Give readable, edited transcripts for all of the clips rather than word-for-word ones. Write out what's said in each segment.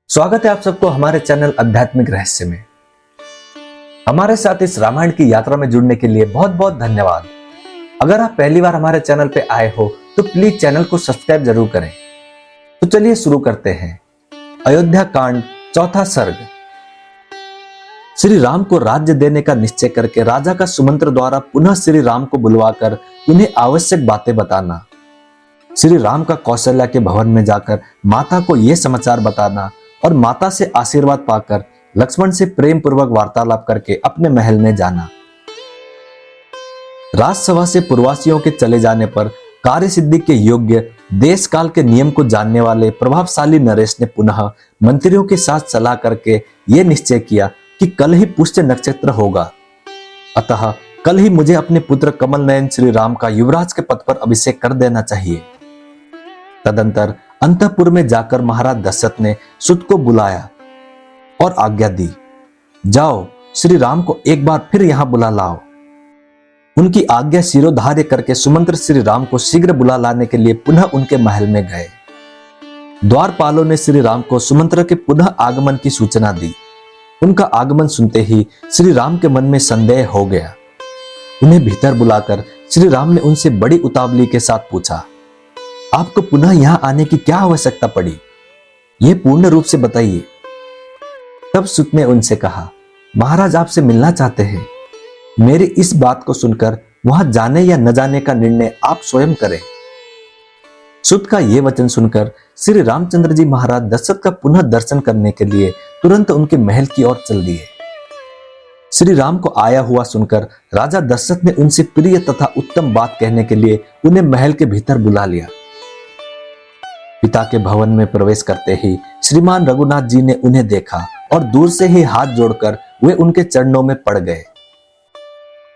स्वागत है आप सबको हमारे चैनल आध्यात्मिक रहस्य में। हमारे साथ इस रामायण की यात्रा में जुड़ने के लिए बहुत बहुत धन्यवाद। अगर आप पहली बार हमारे चैनल पे आए हो तो प्लीज चैनल को सब्सक्राइब जरूर करें। तो चलिए शुरू करते हैं। अयोध्या कांड, चौथा सर्ग। श्री राम को राज्य देने का निश्चय करके राजा का सुमंत्र द्वारा पुनः श्री राम को बुलवाकर उन्हें आवश्यक बातें बताना, श्री राम का कौशल्या के भवन में जाकर माता को यह समाचार बताना और माता से आशीर्वाद पाकर लक्ष्मण से प्रेम पूर्वक वार्तालाप करके अपने महल में जाना। राजसभा से पूर्ववासियों के चले जाने पर कार्य सिद्धि के योग्य देश काल के नियम को जानने वाले प्रभावशाली नरेश ने पुनः मंत्रियों के साथ सलाह करके यह निश्चय किया कि कल ही पुष्य नक्षत्र होगा, अतः कल ही मुझे अपने पुत्र कमल नयन श्री राम का युवराज के पद पर अभिषेक कर देना चाहिए। तदंतर अंतःपुर में जाकर महाराज दशरथ ने सुत को बुलाया और आज्ञा दी, जाओ श्री राम को एक बार फिर यहां बुला लाओ। उनकी आज्ञा शिरोधार्य करके सुमंत्र श्री राम को शीघ्र बुला लाने के लिए पुनः उनके महल में गए। द्वारपालों ने श्री राम को सुमंत्र के पुनः आगमन की सूचना दी। उनका आगमन सुनते ही श्री राम के मन में संदेह हो गया। उन्हें भीतर बुलाकर श्री राम ने उनसे बड़ी उतावली के साथ पूछा, आपको पुनः यहां आने की क्या आवश्यकता पड़ी, यह पूर्ण रूप से बताइए। तब सुत ने उनसे कहा, महाराज आपसे मिलना चाहते हैं। मेरी इस बात को सुनकर वहां जाने या न जाने का निर्णय आप स्वयं करें। सुत का यह वचन सुनकर श्री रामचंद्र जी महाराज दशरथ का पुनः दर्शन करने के लिए तुरंत उनके महल की ओर चल दिए। श्री राम को आया हुआ सुनकर राजा दशरथ ने उनसे प्रिय तथा उत्तम बात कहने के लिए उन्हें महल के भीतर बुला लिया। पिता के भवन में प्रवेश करते ही श्रीमान रघुनाथ जी ने उन्हें देखा और दूर से ही हाथ जोड़कर वे उनके चरणों में पड़ गए।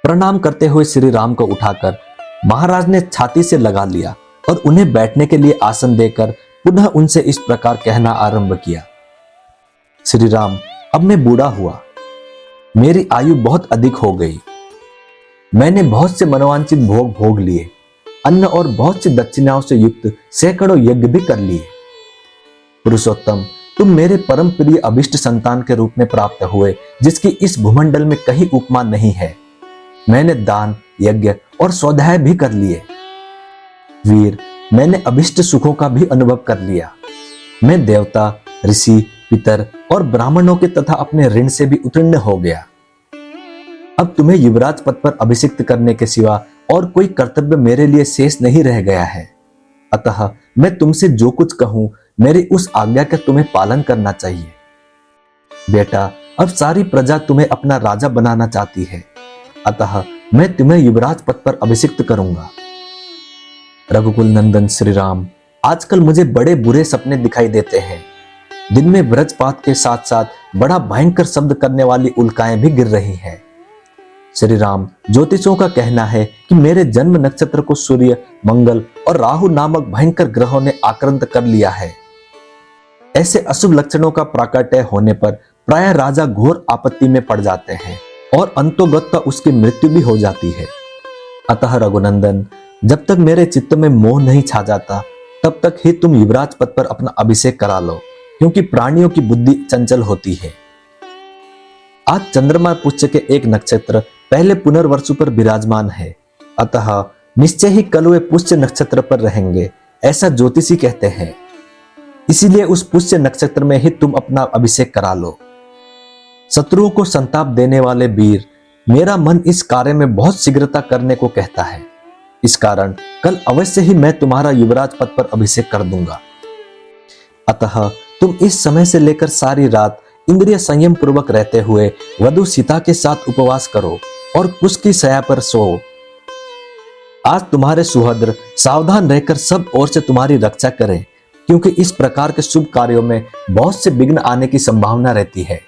प्रणाम करते हुए श्री राम को उठाकर महाराज ने छाती से लगा लिया और उन्हें बैठने के लिए आसन देकर पुनः उनसे इस प्रकार कहना आरंभ किया, श्री राम, अब मैं बूढ़ा हुआ, मेरी आयु बहुत अधिक हो गई। मैंने बहुत से मनोवांछित भोग भोग लिए, अन्न और बहुत सी दक्षिणाओं से युक्त सैकड़ों यज्ञ भी कर लिए। पुरुषोत्तम, तुम मेरे परम प्रिय अभिष्ट संतान के रूप में प्राप्त हुए, जिसकी इस भूमंडल में कहीं उपमा नहीं है। मैंने दान, यज्ञ और स्वाध्याय भी कर लिए। वीर, मैंने अभिष्ट सुखों का भी अनुभव कर लिया। मैं देवता, ऋषि, पितर और ब्राह्मणों के तथा अपने ऋण से भी उत्तीर्ण हो गया। अब तुम्हें युवराज पद पर अभिषिक्त करने के सिवा और कोई कर्तव्य मेरे लिए शेष नहीं रह गया है। अतः मैं तुमसे जो कुछ कहूं, मेरी उस आज्ञा का तुम्हें पालन करना चाहिए। बेटा, अब सारी प्रजा तुम्हें अपना राजा बनाना चाहती है, अतः मैं तुम्हें युवराज पद पर अभिषिक्त करूंगा। रघुकुल नंदन श्री राम, आजकल मुझे बड़े बुरे सपने दिखाई देते हैं। दिन में वज्रपात के साथ साथ बड़ा भयंकर शब्द करने वाली उल्काएं भी गिर रही हैं। श्री राम, ज्योतिषों का कहना है कि मेरे जन्म नक्षत्र को सूर्य, मंगल और राहु नामक भयंकर ग्रहों ने आक्रांत कर लिया है। ऐसे अशुभ लक्षणों का प्राकट्य होने पर प्राय राजा घोर आपत्ति में पड़ जाते हैं और अंतोगत उसकी मृत्यु भी हो जाती है। अतः रघुनंदन, जब तक मेरे चित्त में मोह नहीं छा जाता तब तक ही तुम युवराज पद पर अपना अभिषेक करा लो, क्योंकि प्राणियों की बुद्धि चंचल होती है। आज चंद्रमा पुष्य के एक नक्षत्र पहले पुनर्वसु पर विराजमान है, अतः निश्चय ही कल वे पुष्य नक्षत्र पर रहेंगे, ऐसा ज्योतिषी कहते हैं। इसीलिए उस पुष्य नक्षत्र में ही तुम अपना अभिषेक करा लो। शत्रुओं को संताप देने वाले वीर, मेरा मन इस कार्य में बहुत शीघ्रता करने को कहता है। इस कारण कल अवश्य ही मैं तुम्हारा युवराज पद पर अभिषेक कर दूंगा। अतः तुम इस समय से लेकर सारी रात इंद्रिय संयम पूर्वक रहते हुए वधू सीता के साथ उपवास करो और कुश की शया पर सो। आज तुम्हारे सुहद्र सावधान रहकर सब ओर से तुम्हारी रक्षा करें, क्योंकि इस प्रकार के शुभ कार्यों में बहुत से विघ्न आने की संभावना रहती है।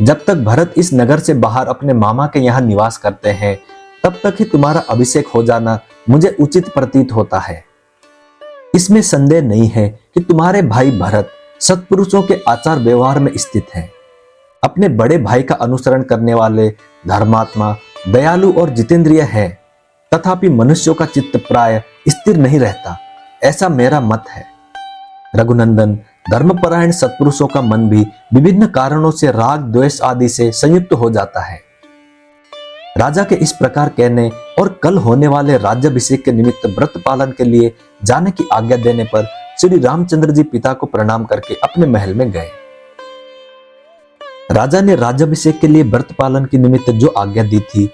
जब तक भरत इस नगर से बाहर अपने मामा के यहाँ निवास करते हैं, तब तक ही तुम्हारा अभिषेक हो जाना मुझे उचित प्रतीत होता है। इसमें संदेह नहीं है कि तुम्हारे भाई भरत सत्पुरुषों के आचार व्यवहार में स्थित है। अपने बड़े भाई का अनुसरण करने वाले धर्मात्मा, दयालु और जितेंद्रिय है, तथापि मनुष्यों का चित्त प्राय स्थिर नहीं रहता, ऐसा मेरा मत है। रघुनंदन, धर्मपरायण सत्पुरुषों का मन भी विभिन्न कारणों से राग द्वेष आदि से संयुक्त हो जाता है। राजा के इस प्रकार कहने और कल होने वाले राज्याभिषेक के निमित्त व्रत पालन के लिए जाने की आज्ञा देने पर श्री रामचंद्र जी पिता को प्रणाम करके अपने महल में गए। राजा ने राज्याभिषेक के लिए व्रत पालन के निमित्त जो आज्ञा दी थी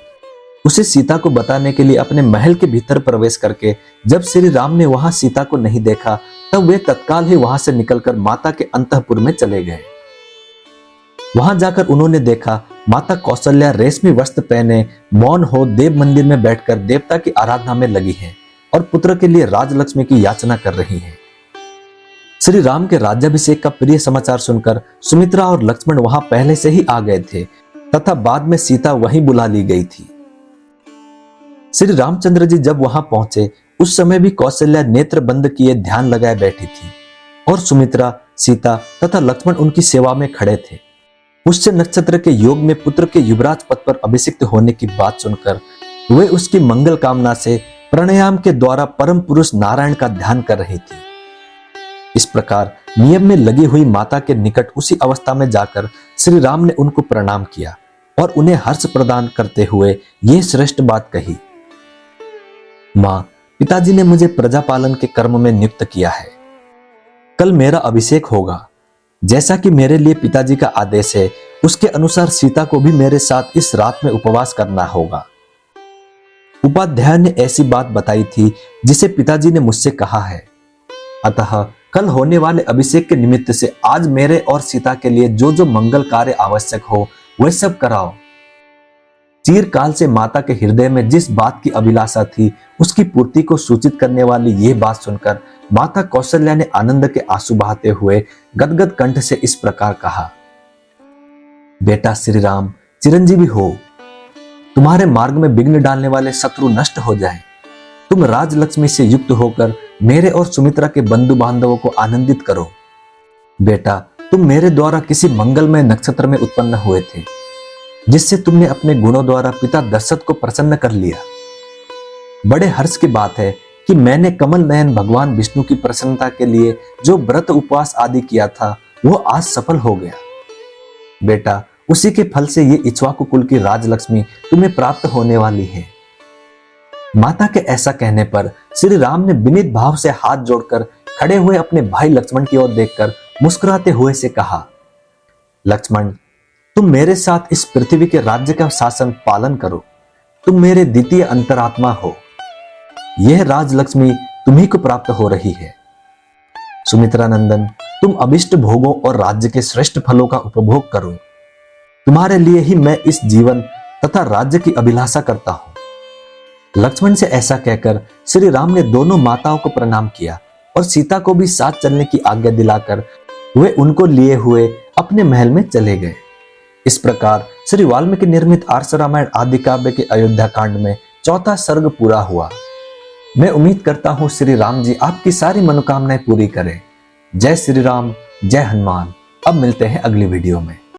उसे सीता को बताने के लिए अपने महल के भीतर प्रवेश करके जब श्री राम ने वहां सीता को नहीं देखा तब वे तत्काल ही वहां से निकलकर माता के अंतःपुर में चले गए। वहां जाकर उन्होंने देखा माता कौशल्या रेशमी वस्त्र पहने मौन हो देव मंदिर में बैठकर देवता की आराधना में लगी है और पुत्र के लिए राजलक्ष्मी की याचना कर रही है। श्री राम के राज्याभिषेक का प्रिय समाचार सुनकर सुमित्रा और लक्ष्मण वहां पहले से ही आ गए थे तथा बाद में सीता वहीं बुला ली गई थी। श्री रामचंद्र जी जब वहां पहुंचे उस समय भी कौशल्या नेत्र बंद किए ध्यान लगाए बैठी थी और सुमित्रा, सीता तथा लक्ष्मण उनकी सेवा में खड़े थे। पुष्य नक्षत्र के योग में पुत्र के युवराज पद पर अभिषिक्त होने की बात सुनकर वे उसकी मंगल कामना से प्राणायाम के द्वारा परम पुरुष नारायण का ध्यान कर रही थी। इस प्रकार नियम में लगी हुई माता के निकट उसी अवस्था में जाकर श्री राम ने उनको प्रणाम किया और उन्हें हर्ष प्रदान करते हुए यह श्रेष्ठ बात कही, मां, पिताजी ने मुझे प्रजापालन के कर्म में नियुक्त किया है। कल मेरा अभिषेक होगा। जैसा कि मेरे लिए पिताजी का आदेश है उसके अनुसार सीता को भी मेरे साथ इस रात में उपवास करना होगा। उपाध्याय ने ऐसी बात बताई थी जिसे पिताजी ने मुझसे कहा है। अतः कल होने वाले अभिषेक के निमित्त से आज मेरे और सीता के लिए जो जो मंगल कार्य आवश्यक हो वह सब कराओ। चिरकाल से माता के हृदय में जिस बात की अभिलाषा थी उसकी पूर्ति को सूचित करने वाली यह बात सुनकर माता कौशल्या ने आनंद के आंसू बहाते हुए गदगद कंठ से इस प्रकार कहा, बेटा श्री राम चिरंजीवी हो। तुम्हारे मार्ग में विघ्न डालने वाले शत्रु नष्ट हो जाएं। तुम राजलक्ष्मी से युक्त होकर मेरे और सुमित्रा के बंधु बांधवों को आनंदित करो। बेटा, तुम मेरे द्वारा किसी मंगलमय नक्षत्र में उत्पन्न हुए थे जिससे तुमने अपने गुणों द्वारा पिता दशरथ को प्रसन्न कर लिया। बड़े हर्ष की बात है कि मैंने कमल नयन भगवान विष्णु की प्रसन्नता के लिए जो व्रत उपवास आदि किया था वो आज सफल हो गया। बेटा, उसी के फल से ये इक्ष्वाकु कुल की राजलक्ष्मी तुम्हें प्राप्त होने वाली है। माता के ऐसा कहने पर श्री राम ने विनीत भाव से हाथ जोड़कर खड़े हुए अपने भाई लक्ष्मण की ओर देखकर मुस्कुराते हुए से कहा, लक्ष्मण, तुम मेरे साथ इस पृथ्वी के राज्य का शासन पालन करो। तुम मेरे द्वितीय अंतरात्मा हो। यह राजलक्ष्मी तुम्ही को प्राप्त हो रही है। सुमित्रा नंदन, तुम अभिष्ट भोगों और राज्य के श्रेष्ठ फलों का उपभोग करो। तुम्हारे लिए ही मैं इस जीवन तथा राज्य की अभिलाषा करता हूं। लक्ष्मण से ऐसा कहकर श्री राम ने दोनों माताओं को प्रणाम किया और सीता को भी साथ चलने की आज्ञा दिलाकर वे उनको लिए हुए अपने महल में चले गए। इस प्रकार श्री वाल्मीकि निर्मित आर्ष रामायण आदि काव्य के अयोध्या कांड में चौथा सर्ग पूरा हुआ। मैं उम्मीद करता हूं श्री राम जी आपकी सारी मनोकामनाएं पूरी करें। जय श्री राम, जय हनुमान। अब मिलते हैं अगली वीडियो में।